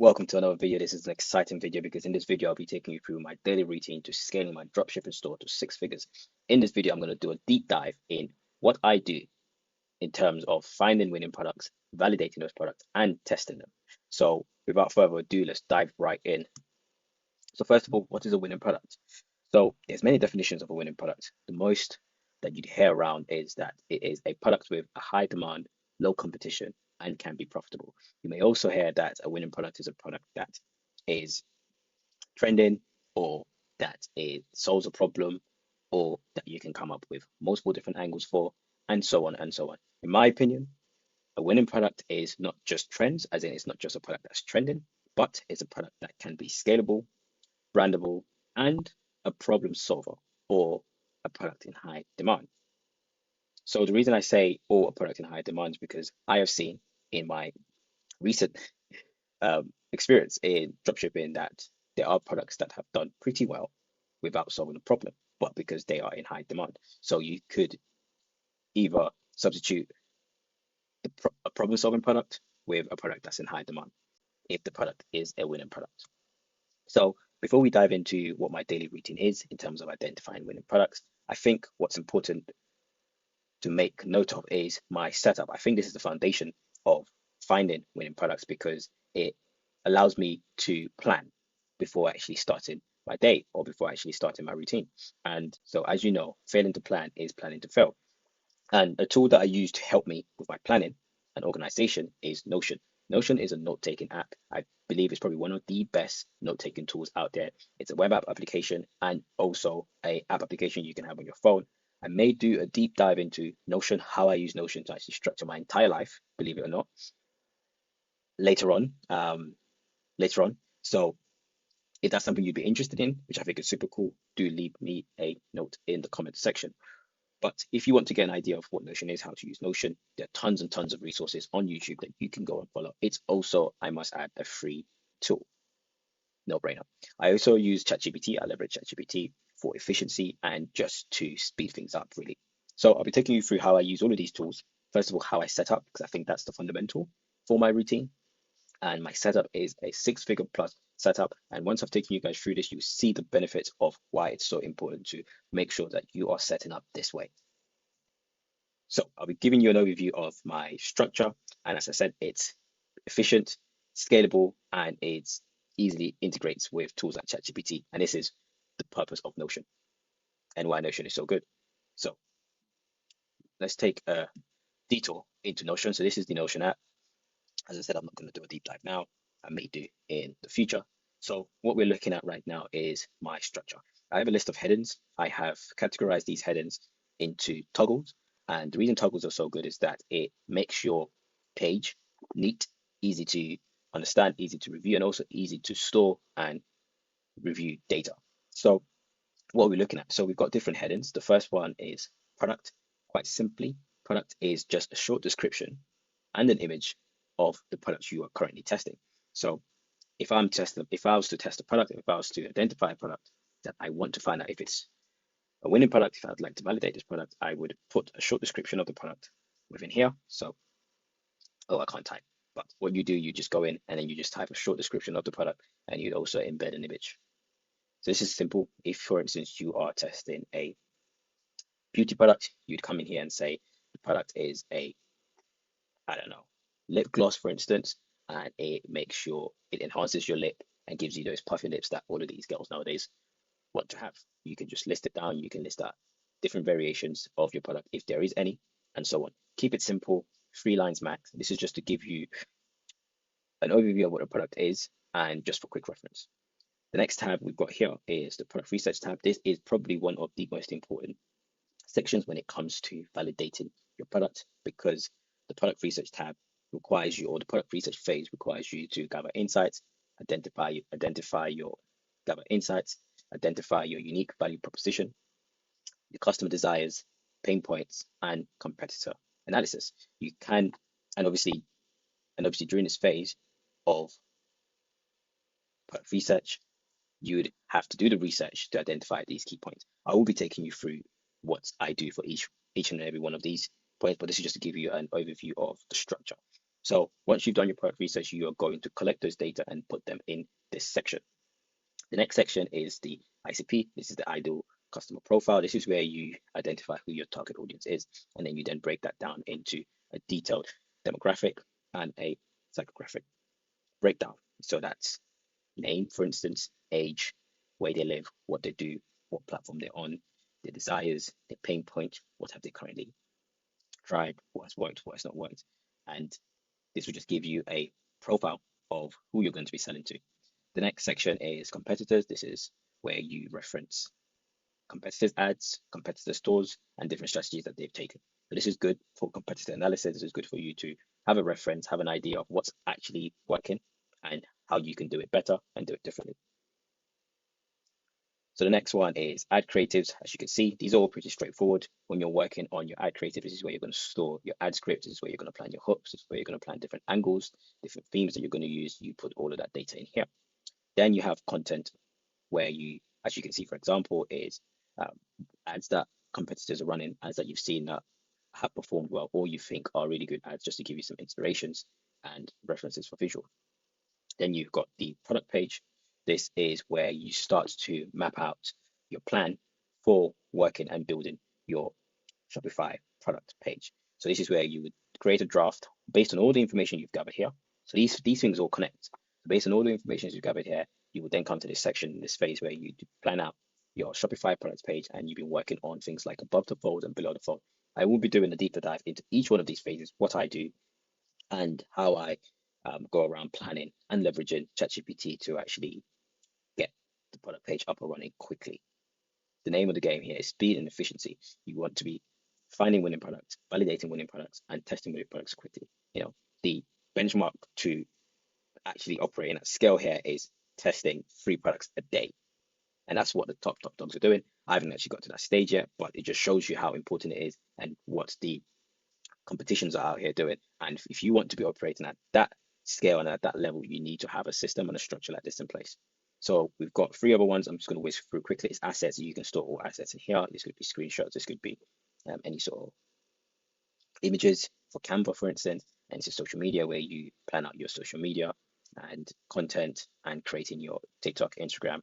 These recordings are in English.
Welcome to another video. This is an exciting video because in this video, I'll be taking you through my daily routine to scaling my dropshipping store to six figures. In this video, I'm going to do a deep dive in what I do in terms of finding winning products, validating those products, and testing them. So without further ado, let's dive right in. So first of all, what is a winning product? So there's many definitions of a winning product. The most that you'd hear around is that it is a product with a high demand, low competition, and can be profitable. You may also hear that a winning product is a product that is trending, or that it solves a problem, or that you can come up with multiple different angles for, and so on and so on. In my opinion, a winning product is not just trends, as in it's not just a product that's trending, but it's a product that can be scalable, brandable, and a problem solver, or a product in high demand. So the reason I say or a product in high demand is because I have seen in my recent experience in dropshipping that there are products that have done pretty well without solving a problem, but because they are in high demand. So you could either substitute a problem solving product with a product that's in high demand if the product is a winning product. So before we dive into what my daily routine is in terms of identifying winning products, I think what's important to make note of is my setup. I think this is the foundation of finding winning products because it allows me to plan before actually starting my day or before actually starting my routine. And so, as you know, failing to plan is planning to fail. And a tool that I use to help me with my planning and organization is Notion. Notion is a note-taking app. I believe it's probably one of the best note-taking tools out there. It's a web app application and also a app application you can have on your phone. I may do a deep dive into Notion, how I use Notion to actually structure my entire life, believe it or not, later on. Later on. So if that's something you'd be interested in, which I think is super cool, do leave me a note in the comment section. But if you want to get an idea of what Notion is, how to use Notion, there are tons and tons of resources on YouTube that you can go and follow. It's also, I must add, a free tool. No brainer. I also use ChatGPT. I leverage ChatGPT for efficiency and just to speed things up, really. So I'll be taking you through how I use all of these tools. First of all, how I set up, because I think that's the fundamental for my routine. And my setup is a six-figure plus setup. And once I've taken you guys through this, you see the benefits of why it's so important to make sure that you are setting up this way. So I'll be giving you an overview of my structure. And as I said, it's efficient, scalable, and it's easily integrates with tools like ChatGPT. And this is the purpose of Notion and why Notion is so good. So let's take a detour into Notion. So this is the Notion app. As I said, I'm not going to do a deep dive now. I may do in the future. So what we're looking at right now is my structure. I have a list of headings. I have categorized these headings into toggles. And the reason toggles are so good is that it makes your page neat, easy to understand, easy to review, and also easy to store and review data. So what are we looking at? So we've got different headings. The first one is product. Quite simply, product is just a short description and an image of the products you are currently testing. So if I was to test a product, if I was to identify a product that I want to find out if it's a winning product, if I'd like to validate this product, I would put a short description of the product within here. So, oh, I can't type. But what you do, you just go in and then you just type a short description of the product and you'd also embed an image. So this is simple. If, for instance, you are testing a beauty product, you'd come in here and say the product is a, I don't know, lip gloss, for instance, and it enhances your lip and gives you those puffy lips that all of these girls nowadays want to have. You can just list it down. You can list out different variations of your product if there is any, and so on. Keep it simple, 3 lines max. This is just to give you an overview of what a product is and just for quick reference. The next tab we've got here is the product research tab. This is probably one of the most important sections when it comes to validating your product because the product research tab requires you, or the product research phase requires you to gather insights, identify your unique value proposition, your customer desires, pain points, and competitor analysis. You can, and obviously during this phase of product research, you would have to do the research to identify these key points. I will be taking you through what I do for each and every one of these points, but this is just to give you an overview of the structure. So once you've done your product research, you are going to collect those data and put them in this section. The next section is the ICP. This is the ideal customer profile. This is where you identify who your target audience is, and then you then break that down into a detailed demographic and a psychographic breakdown. So that's name, for instance, age, where they live, what they do, what platform they're on, their desires, their pain point, what have they currently tried, what has worked, what has not worked. And this will just give you a profile of who you're going to be selling to. The next section is competitors. This is where you reference competitors' ads, competitor stores, and different strategies that they've taken. So this is good for competitor analysis. This is good for you to have a reference, have an idea of what's actually working and how you can do it better and do it differently. So the next one is ad creatives. As you can see, these are all pretty straightforward. When you're working on your ad creative, this is where you're going to store your ad script. This is where you're going to plan your hooks. This is where you're going to plan different angles, different themes that you're going to use. You put all of that data in here. Then you have content where you, as you can see, for example, is um, ads that competitors are running, ads that you've seen that have performed well, or you think are really good ads, just to give you some inspirations and references for visual. Then you've got the product page. This is where you start to map out your plan for working and building your Shopify product page. So this is where you would create a draft based on all the information you've gathered here. So these things all connect. So based on all the information you've gathered here, you will then come to this section, this phase where you plan out your Shopify products page, and you've been working on things like above the fold and below the fold. I will be doing a deeper dive into each one of these phases, what I do, and how I go around planning and leveraging ChatGPT to actually get the product page up and running quickly. The name of the game here is speed and efficiency. You want to be finding winning products, validating winning products, and testing winning products quickly. The benchmark to actually operating at scale here is testing 3 products a day. And that's what the top dogs are doing. I haven't actually got to that stage yet, but it just shows you how important it is and what the competitions are out here doing. And if you want to be operating at that scale and at that level, you need to have a system and a structure like this in place. So we've got 3 other ones. I'm just going to whisk through quickly. It's assets. You can store all assets in here. This could be screenshots. This could be any sort of images for Canva, for instance. And it's a social media where you plan out your social media and content and creating your TikTok, Instagram,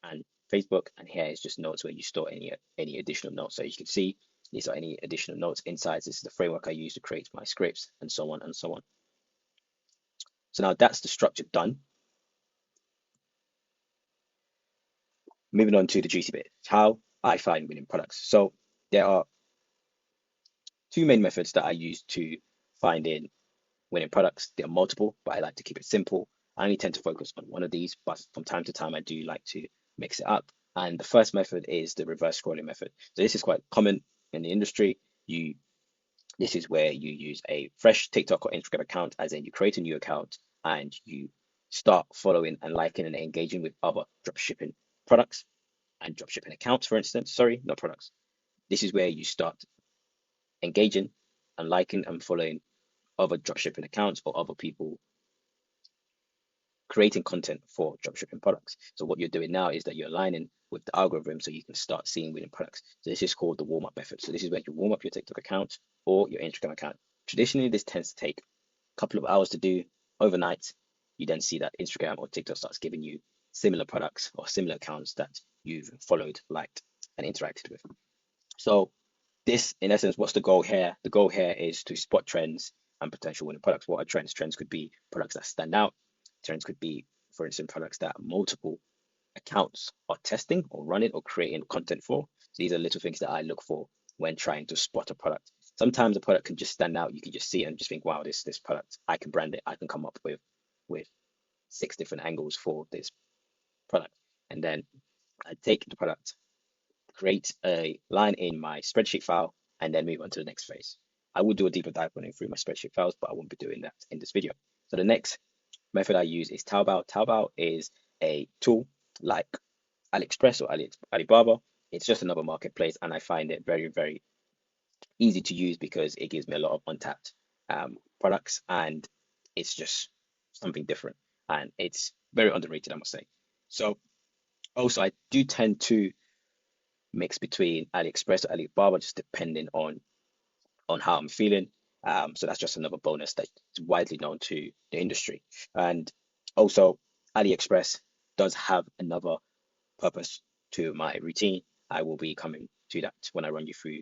and Facebook. And here is just notes where you store any additional notes. So you can see these are any additional notes, insights. This is the framework I use to create my scripts, and so on and so on. So now that's the structure done. Moving on to the juicy bit, how I find winning products. So there are 2 main methods that I use to find in winning products. There are multiple, but I like to keep it simple. I only tend to focus on one of these, but from time to time, I do like to mix it up. And the first method is the reverse scrolling method. So this is quite common in the industry. This is where you use a fresh TikTok or Instagram account, as in you create a new account and you start following and liking and engaging with other dropshipping products and dropshipping accounts, for instance. Sorry, not products. This is where you start engaging and liking and following other dropshipping accounts or other people creating content for dropshipping products. So what you're doing now is that you're aligning with the algorithm so you can start seeing winning products. So this is called the warm up method. So this is where you warm up your TikTok account or your Instagram account. Traditionally, this tends to take a couple of hours to do overnight. You then see that Instagram or TikTok starts giving you similar products or similar accounts that you've followed, liked, and interacted with. So this, in essence, what's the goal here? The goal here is to spot trends and potential winning products. What are trends? Trends could be products that stand out. Trends could be, for instance, products that multiple accounts are testing or running or creating content for. So these are little things that I look for when trying to spot a product. Sometimes a product can just stand out. You can just see it and just think, wow, this product, I can brand it. I can come up with 6 different angles for this product. And then I take the product, create a line in my spreadsheet file, and then move on to the next phase. I will do a deeper dive running through my spreadsheet files, but I won't be doing that in this video. So the next method I use is Taobao. Taobao is a tool like AliExpress or Alibaba. It's just another marketplace, and I find it very, very easy to use because it gives me a lot of untapped products, and it's just something different, and it's very underrated, I must say. So also, I do tend to mix between AliExpress or Alibaba, just depending on how I'm feeling. So that's just another bonus that's widely known to the industry. And also, AliExpress does have another purpose to my routine. I will be coming to that when I run you through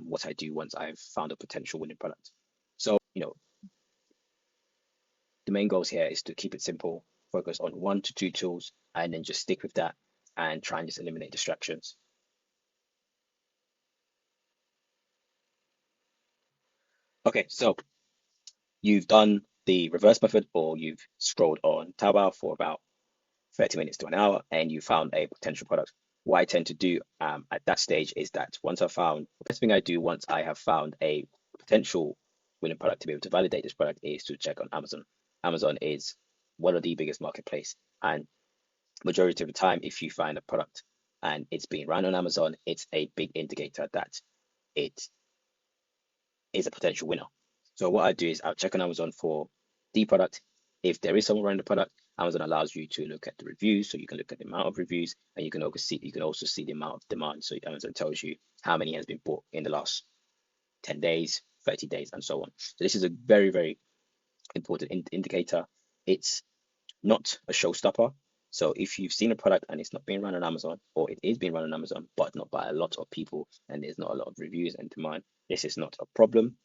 what I do once I've found a potential winning product. So, the main goals here is to keep it simple, focus on 1 to 2 tools, and then just stick with that and try and just eliminate distractions. Okay, so you've done the reverse method, or you've scrolled on Taobao for about 30 minutes to an hour and you found a potential product. What I tend to do at that stage is that the best thing I do once I have found a potential winning product to be able to validate this product is to check on Amazon. Amazon is one of the biggest marketplace, and majority of the time, if you find a product and it's being run on Amazon, it's a big indicator that it is a potential winner. So what I do is I'll check on Amazon for the product. If there is someone running the product, Amazon allows you to look at the reviews, so you can look at the amount of reviews, and you can also see the amount of demand. So Amazon tells you how many has been bought in the last 10 days, 30 days, and so on. So this is a very, very important indicator. It's not a showstopper. So if you've seen a product and it's not being run on Amazon, or it is being run on Amazon, but not by a lot of people, and there's not a lot of reviews and demand, this is not a problem.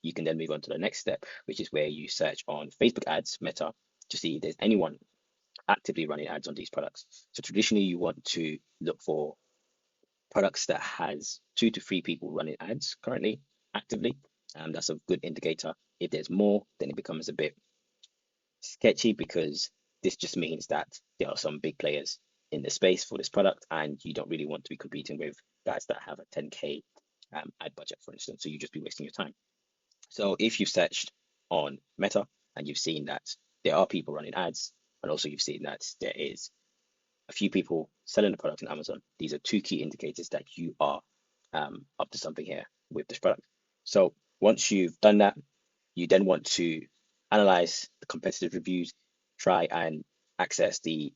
You can then move on to the next step, which is where you search on Facebook ads, Meta, to see if there's anyone actively running ads on these products. So traditionally, you want to look for products that has 2 to 3 people running ads currently actively. That's a good indicator. If there's more, then it becomes a bit sketchy because this just means that there are some big players in the space for this product, and you don't really want to be competing with guys that have a 10K ad budget, for instance. So you just be wasting your time. So if you've searched on Meta and you've seen that there are people running ads, and also you've seen that there is a few people selling the product on Amazon, these are 2 key indicators that you are up to something here with this product. So once you've done that, you then want to analyze the competitive reviews, try and access the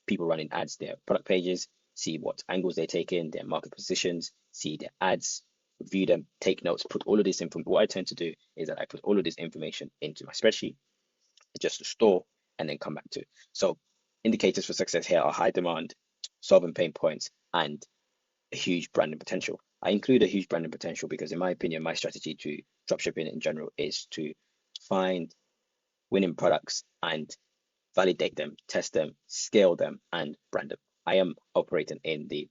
people running ads, their product pages, see what angles they're taking, their market positions, see their ads, review them, take notes, put all of this information. What I tend to do is that I put all of this information into my spreadsheet, just to store and then come back to. So indicators for success here are high demand, solving pain points, and a huge branding potential. I include a huge branding potential because, in my opinion, my strategy to dropshipping in general is to find winning products and validate them, test them, scale them, and brand them. I am operating in the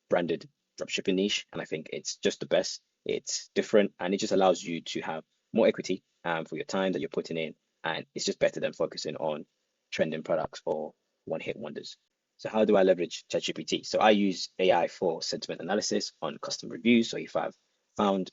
branded dropshipping niche, and I think it's just the best. It's different, and it just allows you to have more equity for your time that you're putting in, and it's just better than focusing on trending products or one-hit wonders. So how do I leverage ChatGPT? So I use AI for sentiment analysis on custom reviews. So if I've found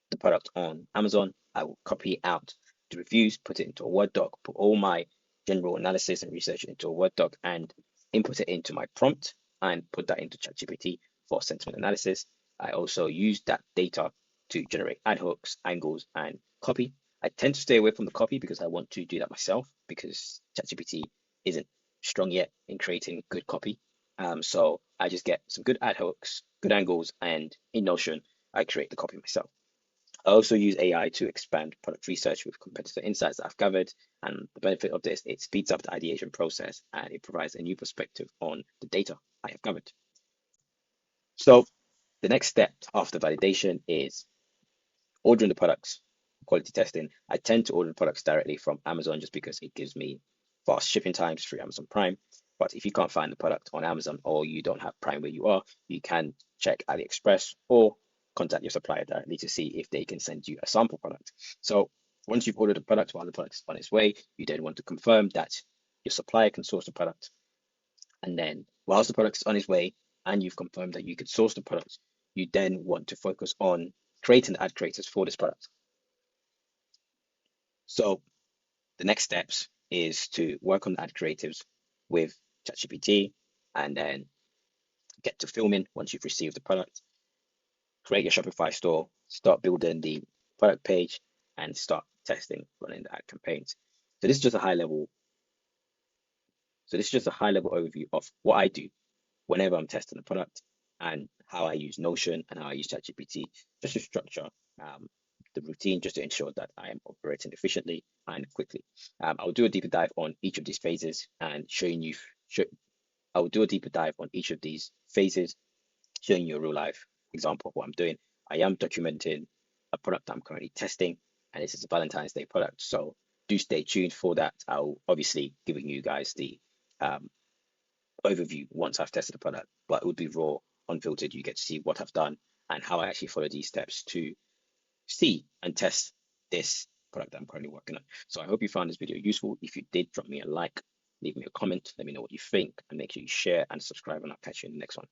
the product on Amazon, I will copy out the reviews, put it into a Word doc, put all my general analysis and research into a Word doc, and input it into my prompt and put that into ChatGPT for sentiment analysis. I also use that data to generate ad hooks, angles, and copy. I tend to stay away from the copy because I want to do that myself because ChatGPT isn't strong yet in creating good copy. So I just get some good ad hooks, good angles, and in Notion, I create the copy myself. I also use AI to expand product research with competitor insights that I've gathered. And the benefit of this, it speeds up the ideation process and it provides a new perspective on the data I have gathered. So the next step after validation is ordering the products, quality testing. I tend to order the products directly from Amazon just because it gives me fast shipping times through Amazon Prime. But if you can't find the product on Amazon or you don't have Prime where you are, you can check AliExpress or contact your supplier directly to see if they can send you a sample product. So once you've ordered the product while the product's on its way, you then want to confirm that your supplier can source the product. And then whilst the product is on its way and you've confirmed that you could source the product, you then want to focus on creating ad creators for this product. So the next steps is to work on ad creatives with ChatGPT and then get to filming once you've received the product, create your Shopify store, start building the product page, and start testing running the ad campaigns. So this is just a high level. So this is just a high level overview of what I do whenever I'm testing a product and how I use Notion and how I use ChatGPT just to structure the routine just to ensure that I am operating efficiently and quickly. I'll do a deeper dive on each of these phases and showing you. Show, I'll do a deeper dive on each of these phases, showing you a real life example of what I'm doing. I am documenting a product I'm currently testing, and this is a Valentine's Day product. So do stay tuned for that. I'll obviously giving you guys the um, overview once I've tested the product, but it would be raw, unfiltered. You get to see what I've done and how I actually follow these steps to see and test this product that I'm currently working on. So I hope you found this video useful. If you did, drop me a like, leave me a comment, let me know what you think, and make sure you share and subscribe, and I'll catch you in the next one.